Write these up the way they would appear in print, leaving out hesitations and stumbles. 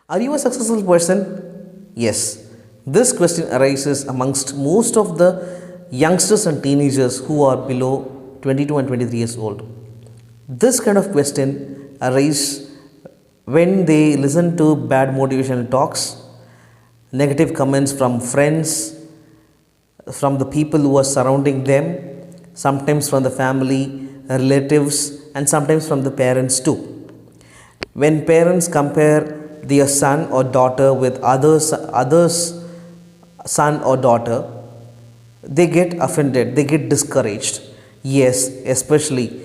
Are you a successful person? Yes. This question arises amongst most of the youngsters and teenagers who are below 22 and 23 years old. This kind of question arises when they listen to bad motivational talks, negative comments from friends, from the people who are surrounding them, sometimes from the family, relatives, and sometimes from the parents too. When parents compare their son or daughter with others son or daughter, they get offended, they get discouraged. Yes, especially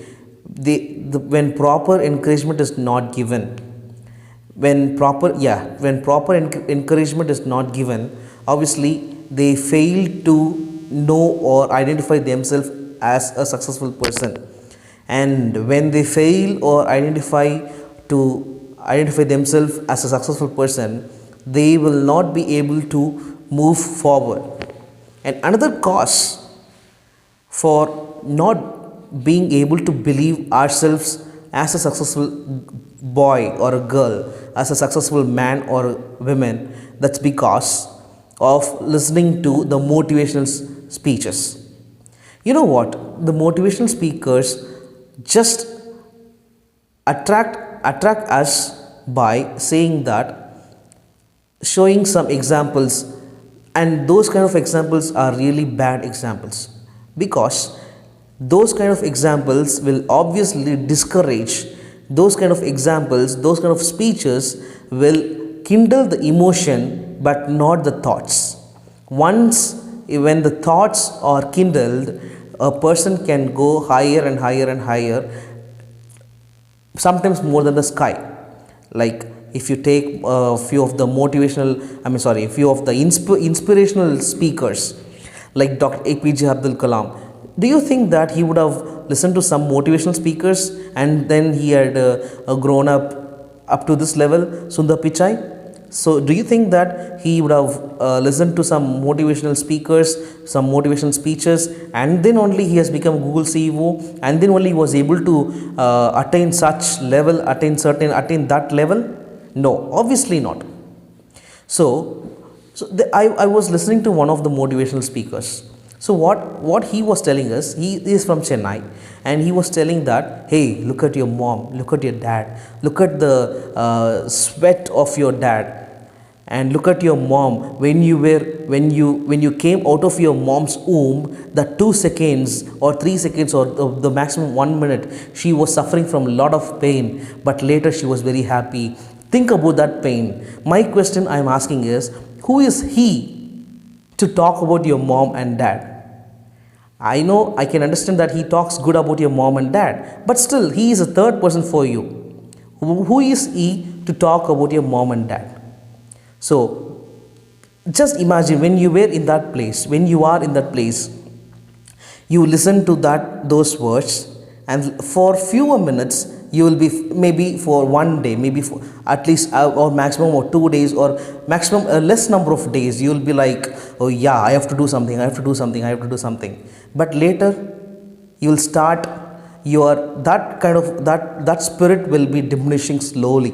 when proper encouragement is not given, when proper encouragement is not given, obviously they fail to know or identify themselves as a successful person. And when they fail or identify themselves as a successful person, they will not be able to move forward. And another cause for not being able to believe ourselves as a successful boy or a girl, as a successful man or woman, that's because of listening to the motivational speeches. You know what? The motivational speakers just attract us by saying that, showing some examples, and those kind of examples are really bad examples, because those kind of examples will obviously discourage. Those kind of examples, those kind of speeches will kindle the emotion but not the thoughts. Once when the thoughts are kindled, a person can go higher and higher and higher, sometimes more than the sky. Like if you take a few of the few of the inspirational speakers like Dr. APJ Abdul Kalam, do you think that he would have listened to some motivational speakers and then he had grown up to this level, Sundar Pichai? So do you think that he would have listened to some motivational speakers, some motivational speeches, and then only he has become Google CEO, and then only he was able to attain such level, attain that level? No, obviously not. I was listening to one of the motivational speakers. So what he was telling us, he is from Chennai, and he was telling that, hey, look at your mom, look at your dad, look at the sweat of your dad, and look at your mom when you came out of your mom's womb, that 2 seconds or 3 seconds or the maximum 1 minute, she was suffering from a lot of pain, but later she was very happy. Think about that pain. My question I am asking is, who is he to talk about your mom and dad? I know, I can understand that he talks good about your mom and dad, but still he is a third person for you. Who is he to talk about your mom and dad? So just imagine when you were in that place, when you are in that place, you listen to those words, and for fewer minutes you will be, maybe for one day, maybe for at least or maximum or 2 days, or maximum a less number of days, you will be like, oh yeah, I have to do something, I have to do something, I have to do something. But later you will start your that spirit will be diminishing slowly.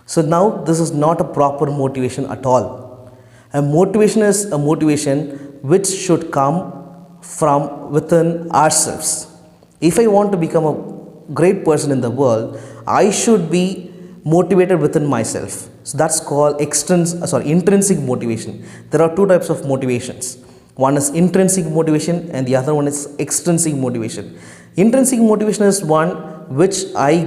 So now this is not a proper motivation at all. A motivation is a motivation which should come from within ourselves. If I want to become a great person in the world, I should be motivated within myself. So that's called intrinsic motivation. There are two types of motivations. One is intrinsic motivation and the other one is extrinsic motivation. Intrinsic motivation is one which I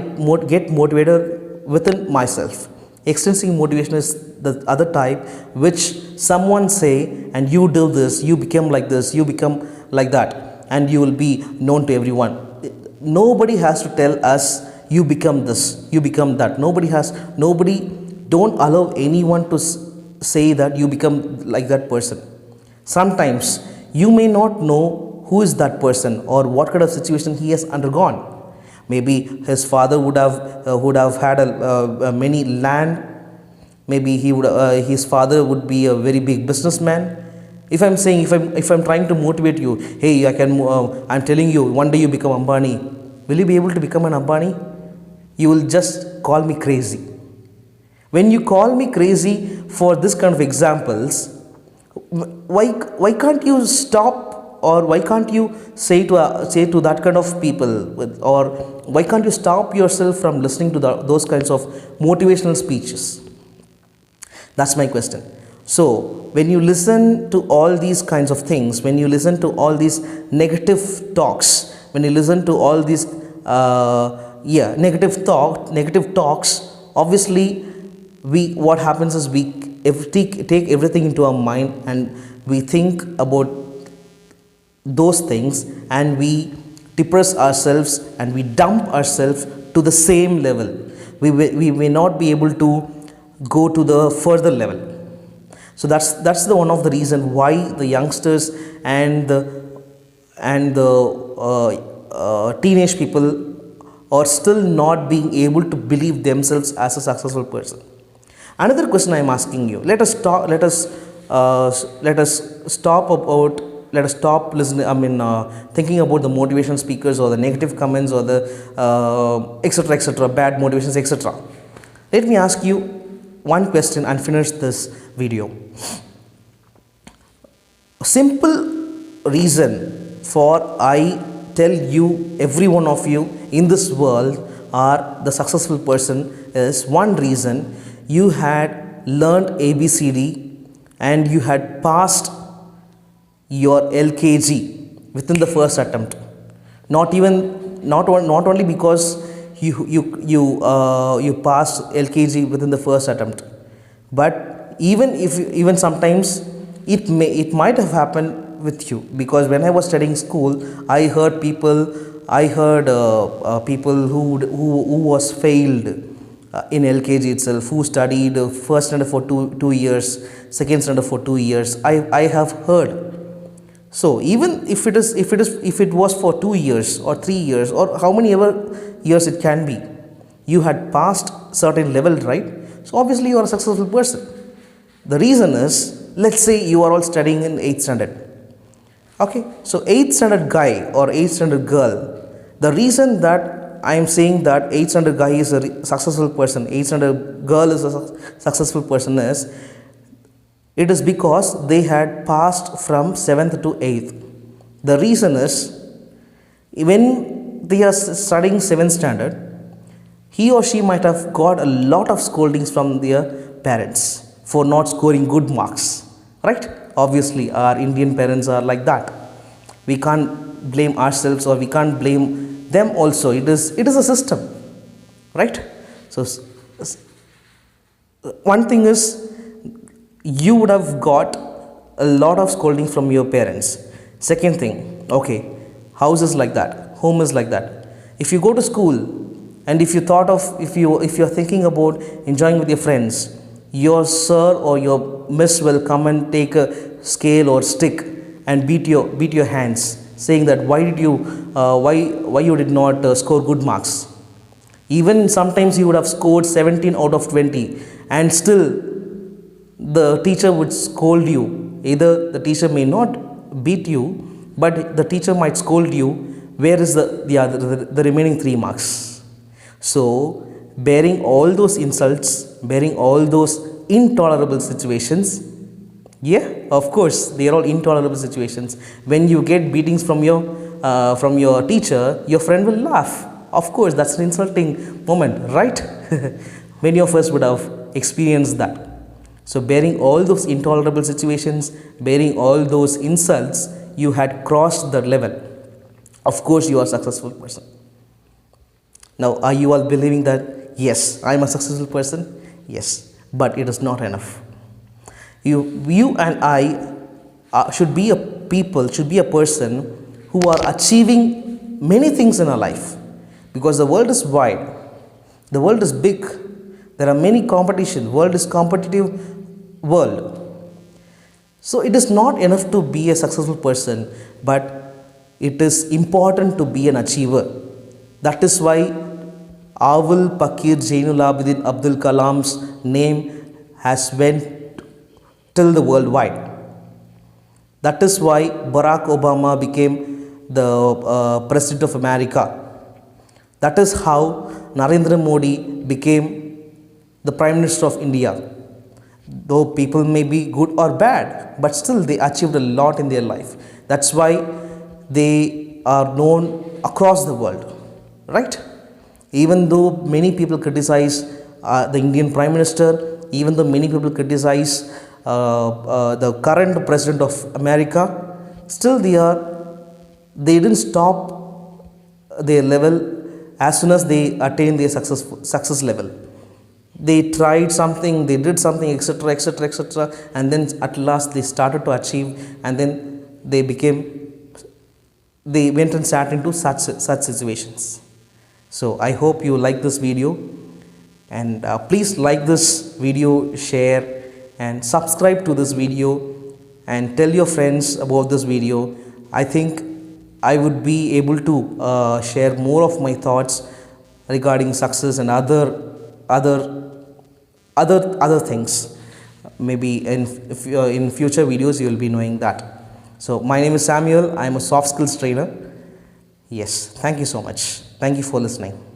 get motivated within myself. Extrinsic motivation is the other type, which someone say, and you do this, you become like this, you become like that, and you will be known to everyone. Nobody has to tell us you become this, you become that. Nobody don't allow anyone to say that you become like that person. Sometimes you may not know who is that person or what kind of situation he has undergone. Maybe his father would have had many land. Maybe his father would be a very big businessman. If I'm trying to motivate you, hey, I'm telling you, one day you become Ambani. Will you be able to become an Ambani? You will just call me crazy. When you call me crazy for this kind of examples, why can't you stop, or why can't you say to that kind of people or why can't you stop yourself from listening to those kinds of motivational speeches? That's my question. So when you listen to all these kinds of things, when you listen to all these negative talks, when you listen to all these negative talks, obviously we what happens is we take everything into our mind and we think about those things, and we depress ourselves and we dump ourselves to the same level. We may not be able to go to the further level. So that's the one of the reason why the youngsters and the teenage people are still not being able to believe themselves as a successful person. Another question I am asking you: let us stop listening. Thinking about the motivation speakers or the negative comments or the etc. bad motivations, etc. Let me ask you one question and finish this video. Simple reason for I tell you, every one of you in this world are the successful person is one reason: you had learned ABCD and you had passed your LKG within the first attempt. Not only because you passed LKG within the first attempt, but even sometimes it might have happened with you, because when I was studying school, I heard people who was failed in LKG itself, who studied first standard for 2 years, second standard for 2 years. I have heard. So even if it was for 2 years or 3 years or how many ever years it can be, you had passed certain level, right? So obviously you are a successful person. The reason is, let's say you are all studying in 8th standard. Okay, so 8th standard guy or 8th standard girl, the reason that I am saying that 8th standard guy is a successful person, 8th standard girl is a successful person is, it is because they had passed from 7th to 8th. The reason is, when they are studying 7th standard, he or she might have got a lot of scoldings from their parents for not scoring good marks, right? Obviously our Indian parents are like that. We can't blame ourselves or we can't blame them also. It is a system, right? So one thing is, you would have got a lot of scolding from your parents. Second thing, okay, house is like that, home is like that. If you go to school and if you're thinking about enjoying with your friends, your sir or your miss will come and take a scale or stick and beat your hands, saying that why you did not score good marks. Even sometimes you would have scored 17 out of 20 and still the teacher would scold you. Either the teacher may not beat you, but the teacher might scold you. Where is the remaining 3 marks? So bearing all those insults, bearing all those intolerable situations, yeah, of course they are all intolerable situations. When you get beatings from your teacher, your friend will laugh. Of course that's an insulting moment, right? Many of us would have experienced that. So bearing all those intolerable situations, bearing all those insults, you had crossed the level. Of course you are a successful person. Now are you all believing that yes, I am a successful person? Yes, but it is not enough. You and I should be a person who are achieving many things in our life, because the world is wide, the world is big, there are many competition, world is competitive world. So it is not enough to be a successful person, but it is important to be an achiever. That is why Awul Pakir Zainul Abidin Abdul Kalam's name has went till the worldwide. That is why Barack Obama became the President of America. That is how Narendra Modi became the Prime Minister of India. Though people may be good or bad, but still they achieved a lot in their life. That's why they are known across the world, right? Even though many people criticize the Indian Prime Minister, even though many people criticize the current President of America, still they didn't stop their level as soon as they attained their success level. They tried something, they did something, etc., etc., etc., and then at last they started to achieve, and then they went and sat into such situations. So I hope you like this video, and please like this video, share and subscribe to this video, and tell your friends about this video. I think I would be able to share more of my thoughts regarding success and other things. Maybe in future videos you will be knowing that. So my name is Samuel. I am a soft skills trainer. Yes, thank you so much. Thank you for listening.